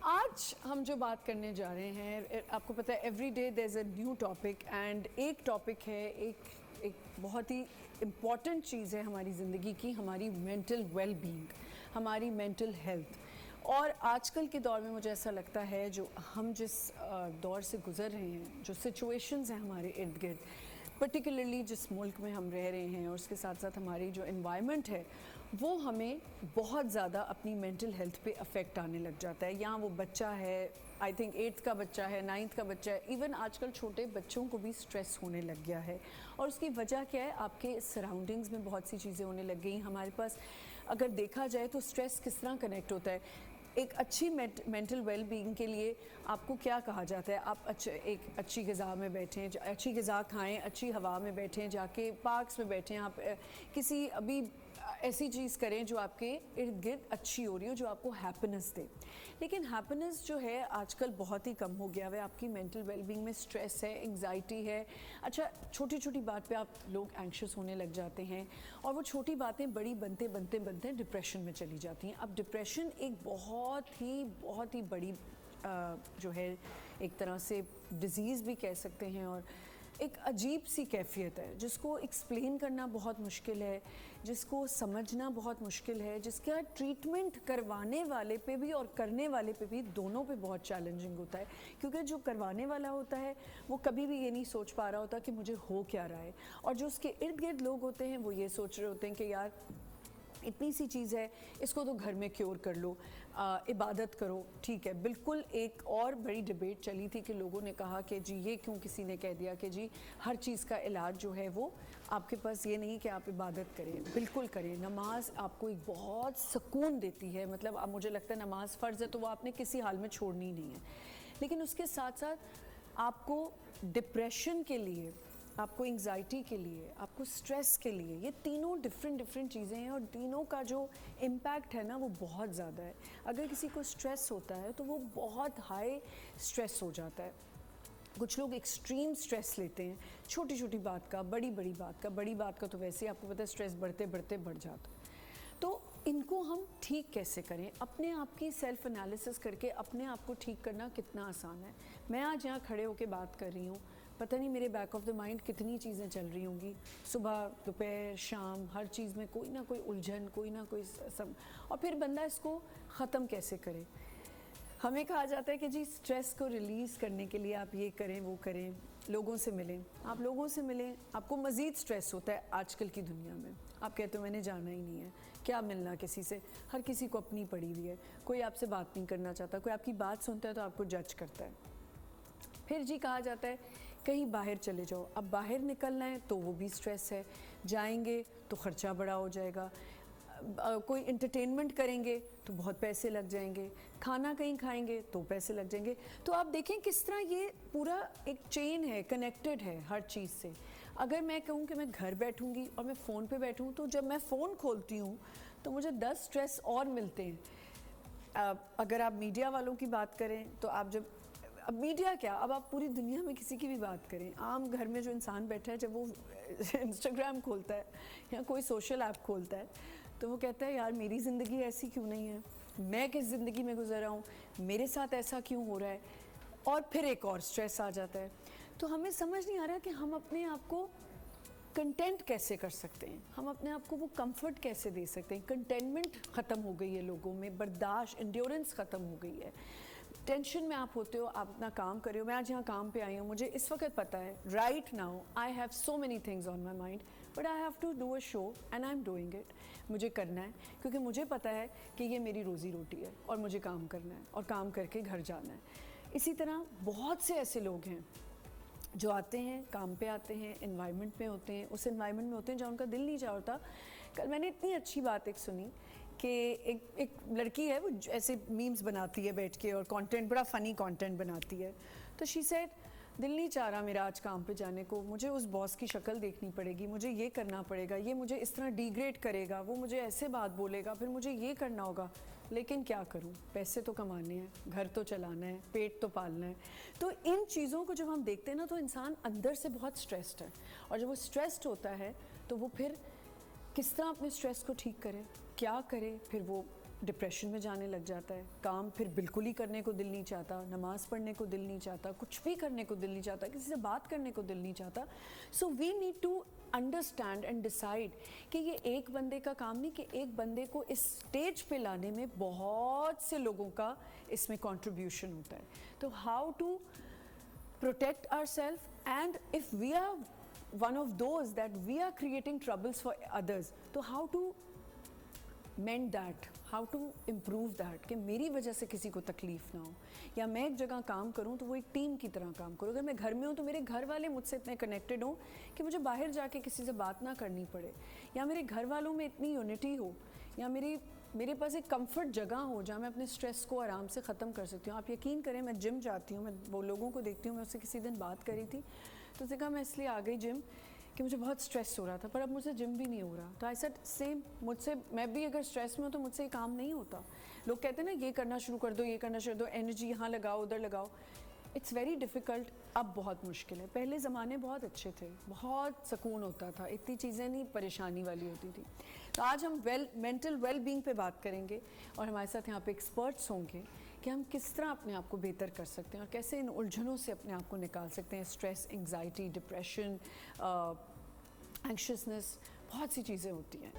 آج ہم جو بات کرنے جا رہے ہیں، آپ کو پتہ ہے every day there is a new topic, and ایک ٹاپک ہے، ایک بہت ہی امپورٹنٹ چیز ہے ہماری زندگی کی، ہماری مینٹل ویل بینگ، ہماری مینٹل ہیلتھ. اور آج کل کے دور میں مجھے ایسا لگتا ہے جو ہم جس دور سے گزر رہے ہیں، جو سچویشنز ہیں ہمارے ارد گرد، پرٹیکولرلی جس ملک میں ہم رہ رہے ہیں، اور اس کے ساتھ ساتھ ہماری جو انوائرمنٹ ہے وہ ہمیں بہت زیادہ اپنی مینٹل ہیلتھ پہ افیکٹ آنے لگ جاتا ہے. یہاں وہ بچہ ہے، آئی تھنک 8th کا بچہ ہے، 9th کا بچہ ہے، ایون آج کل چھوٹے بچوں کو بھی سٹریس ہونے لگ گیا ہے. اور اس کی وجہ کیا ہے؟ آپ کے سراؤنڈنگز میں بہت سی چیزیں ہونے لگ گئیں. ہمارے پاس اگر دیکھا جائے تو سٹریس کس طرح کنیکٹ ہوتا ہے. ایک اچھی مینٹل ویل بینگ کے لیے آپ کو کیا کہا جاتا ہے؟ آپ ایک اچھی غذا میں بیٹھیں، اچھی غذا کھائیں، اچھی ہوا میں بیٹھیں، جا کے پارکس میں بیٹھیں، آپ کسی ابھی ایسی چیز کریں جو آپ کے ارد گرد اچھی ہو رہی ہو، جو آپ کو ہیپینس دے. لیکن ہیپینس جو ہے آج کل بہت ہی کم ہو گیا ہے. آپ کی مینٹل ویل بینگ میں سٹریس ہے، انگزائٹی ہے. اچھا، چھوٹی چھوٹی بات پہ آپ لوگ اینکشس ہونے لگ جاتے ہیں، اور وہ چھوٹی باتیں بڑی بنتے بنتے بنتے ڈپریشن میں چلی جاتی ہیں. اب ڈپریشن ایک بہت ہی بڑی جو ہے ایک طرح سے ڈیزیز بھی کہہ سکتے ہیں، اور ایک عجیب سی کیفیت ہے جس کو ایکسپلین کرنا بہت مشکل ہے، جس کو سمجھنا بہت مشکل ہے، جس کا ٹریٹمنٹ کروانے والے پہ بھی اور کرنے والے پہ بھی دونوں پہ بہت چیلنجنگ ہوتا ہے. کیونکہ جو کروانے والا ہوتا ہے وہ کبھی بھی یہ نہیں سوچ پا رہا ہوتا کہ مجھے ہو کیا رہا ہے، اور جو اس کے ارد گرد لوگ ہوتے ہیں وہ یہ سوچ رہے ہوتے ہیں کہ یار اتنی سی چیز ہے، اس کو تو گھر میں کیور کر لو، عبادت کرو. ٹھیک ہے، بالکل. ایک اور بڑی ڈیبیٹ چلی تھی کہ لوگوں نے کہا کہ جی یہ کیوں کسی نے کہہ دیا کہ جی ہر چیز کا علاج جو ہے وہ آپ کے پاس یہ نہیں کہ آپ عبادت کریں. بالکل کریں. نماز آپ کو ایک بہت سکون دیتی ہے. مطلب اب مجھے لگتا ہے نماز فرض ہے تو وہ آپ نے کسی حال میں چھوڑنی نہیں ہے. لیکن اس کے ساتھ ساتھ آپ کو ڈپریشن کے لیے، آپ کو انگزائٹی کے لیے، آپ کو سٹریس کے لیے، یہ تینوں ڈفرینٹ چیزیں ہیں، اور تینوں کا جو امپیکٹ ہے نا وہ بہت زیادہ ہے. اگر کسی کو سٹریس ہوتا ہے تو وہ بہت ہائی سٹریس ہو جاتا ہے. کچھ لوگ ایکسٹریم سٹریس لیتے ہیں چھوٹی چھوٹی بات کا، بڑی بات کا تو ویسے آپ کو پتہ ہے سٹریس بڑھتے بڑھ جاتا ہے. تو ان کو ہم ٹھیک کیسے کریں؟ اپنے آپ کی سیلف انالیسس کر کے اپنے آپ کو ٹھیک کرنا کتنا آسان ہے. میں آج یہاں کھڑے ہو کے بات کر رہی ہوں، پتہ نہیں میرے بیک آف دا مائنڈ کتنی چیزیں چل رہی ہوں گی، صبح دوپہر شام ہر چیز میں کوئی نہ کوئی الجھن، کوئی نہ کوئی سب. اور پھر بندہ اس کو ختم کیسے کرے؟ ہمیں کہا جاتا ہے کہ جی سٹریس کو ریلیز کرنے کے لیے آپ یہ کریں وہ کریں، لوگوں سے ملیں. آپ لوگوں سے ملیں، آپ کو مزید سٹریس ہوتا ہے آج کل کی دنیا میں. آپ کہتے ہو میں نے جانا ہی نہیں ہے، کیا ملنا کسی سے؟ ہر کسی کو اپنی پڑی ہوئی ہے، کوئی آپ سے بات نہیں کرنا چاہتا، کوئی آپ کی بات سنتا ہے تو آپ کو جج کرتا ہے. پھر جی کہا جاتا ہے کہیں باہر چلے جاؤ. اب باہر نکلنا ہے تو وہ بھی سٹریس ہے، جائیں گے تو خرچہ بڑا ہو جائے گا، کوئی انٹرٹینمنٹ کریں گے تو بہت پیسے لگ جائیں گے، کھانا کہیں کھائیں گے تو پیسے لگ جائیں گے. تو آپ دیکھیں کس طرح یہ پورا ایک چین ہے، کنیکٹڈ ہے ہر چیز سے. اگر میں کہوں کہ میں گھر بیٹھوں گی اور میں فون پہ بیٹھوں تو جب میں فون کھولتی ہوں تو مجھے 10 سٹریس اور ملتے ہیں. اگر آپ میڈیا والوں کی بات کریں تو آپ جب، اب میڈیا کیا، اب آپ پوری دنیا میں کسی کی بھی بات کریں، عام گھر میں جو انسان بیٹھا ہے جب وہ انسٹاگرام کھولتا ہے یا کوئی سوشل ایپ کھولتا ہے تو وہ کہتا ہے یار میری زندگی ایسی کیوں نہیں ہے، میں کس زندگی میں گزر رہا ہوں، میرے ساتھ ایسا کیوں ہو رہا ہے. اور پھر ایک اور سٹریس آ جاتا ہے. تو ہمیں سمجھ نہیں آ رہا کہ ہم اپنے آپ کو کنٹینٹ کیسے کر سکتے ہیں، ہم اپنے آپ کو وہ کمفرٹ کیسے دے سکتے ہیں. کنٹینمنٹ ختم ہو گئی ہے لوگوں میں، برداشت، انڈیورنس ختم ہو گئی ہے. ٹینشن میں آپ ہوتے ہو، آپ اپنا کام کر رہے ہو. میں آج یہاں کام پہ آئی ہوں، مجھے اس وقت پتہ ہے right now I have so many things on my mind but I have to do a show and I am doing it. مجھے کرنا ہے کیونکہ مجھے پتہ ہے کہ یہ میری روزی روٹی ہے اور مجھے کام کرنا ہے اور کام کر کے گھر جانا ہے. اسی طرح بہت سے ایسے لوگ ہیں جو آتے ہیں، کام پہ آتے ہیں، انوائرمنٹ میں ہوتے ہیں، اس انوائرمنٹ میں ہوتے ہیں جہاں ان کا دل نہیں چاہتا. کل میں نے اتنی اچھی بات ایک سنی کہ ایک لڑکی ہے، وہ ایسے میمز بناتی ہے بیٹھ کے اور کانٹینٹ، بڑا فنی کانٹینٹ بناتی ہے. تو شی سیڈ دل نہیں چاہ رہا میرا آج کام پہ جانے کو، مجھے اس باس کی شکل دیکھنی پڑے گی، مجھے یہ کرنا پڑے گا، یہ مجھے اس طرح ڈیگریڈ کرے گا، وہ مجھے ایسے بات بولے گا، پھر مجھے یہ کرنا ہوگا. لیکن کیا کروں، پیسے تو کمانے ہیں، گھر تو چلانا ہے، پیٹ تو پالنا ہے. تو ان چیزوں کو جب ہم دیکھتے ہیں نا تو انسان اندر سے بہت سٹریسڈ ہے. اور جب وہ سٹریسڈ ہوتا ہے تو وہ پھر کس طرح اپنے سٹریس کو ٹھیک کرے، کیا کرے، پھر وہ ڈپریشن میں جانے لگ جاتا ہے, کام پھر بالکل ہی کرنے کو دل نہیں چاہتا, نماز پڑھنے کو دل نہیں چاہتا, کچھ بھی کرنے کو دل نہیں چاہتا, کسی سے بات کرنے کو دل نہیں چاہتا. So we need to understand and decide کہ یہ ایک بندے کا کام نہیں, کہ ایک بندے کو اس اسٹیج پہ لانے میں بہت سے لوگوں کا اس میں کنٹریبیوشن ہوتا ہے. تو how to protect ourselves, and if we are one of those that we are creating troubles for others, so how to mend that, how to improve that کہ میری وجہ سے کسی کو تکلیف نہ ہو, یا میں ایک جگہ کام کروں تو وہ ایک ٹیم کی طرح کام کروں. اگر میں گھر میں ہوں تو میرے گھر والے مجھ سے اتنے کنیکٹڈ ہوں کہ مجھے باہر جا کے کسی سے بات نہ کرنی پڑے, یا میرے گھر والوں میں اتنی یونٹی ہو, یا میرے پاس ایک کمفرٹ جگہ ہو جہاں میں اپنے سٹریس کو آرام سے ختم کر سکتی ہوں. آپ یقین کریں, میں جم جاتی ہوں, میں وہ لوگوں کو دیکھتی ہوں, میں اس سے کسی دن بات کری تھی تو اس نے کہا میں اس لیے آ گئی جم کہ مجھے بہت سٹریس ہو رہا تھا, پر اب مجھ سے جم بھی نہیں ہو رہا. تو آئی سیڈ سیم, مجھ سے, میں بھی اگر سٹریس میں ہوں تو مجھ سے یہ کام نہیں ہوتا. لوگ کہتے ہیں نا یہ کرنا شروع کر دو, یہ کرنا شروع کر دو, انرجی یہاں لگاؤ ادھر لگاؤ. It's very difficult. اب بہت مشکل ہے. پہلے زمانے بہت اچھے تھے, بہت سکون ہوتا تھا, اتنی چیزیں نہیں پریشانی والی ہوتی تھی. تو آج ہم مینٹل ویل بینگ پہ بات کریں گے, اور ہمارے ساتھ یہاں پہ ایکسپرٹس ہوں گے کہ ہم کس طرح اپنے آپ کو بہتر کر سکتے ہیں اور کیسے ان الجھنوں سے اپنے آپ کو نکال سکتے ہیں. اسٹریس, انگزائٹی, ڈپریشن, اینکشسنس, بہت سی چیزیں ہوتی ہیں.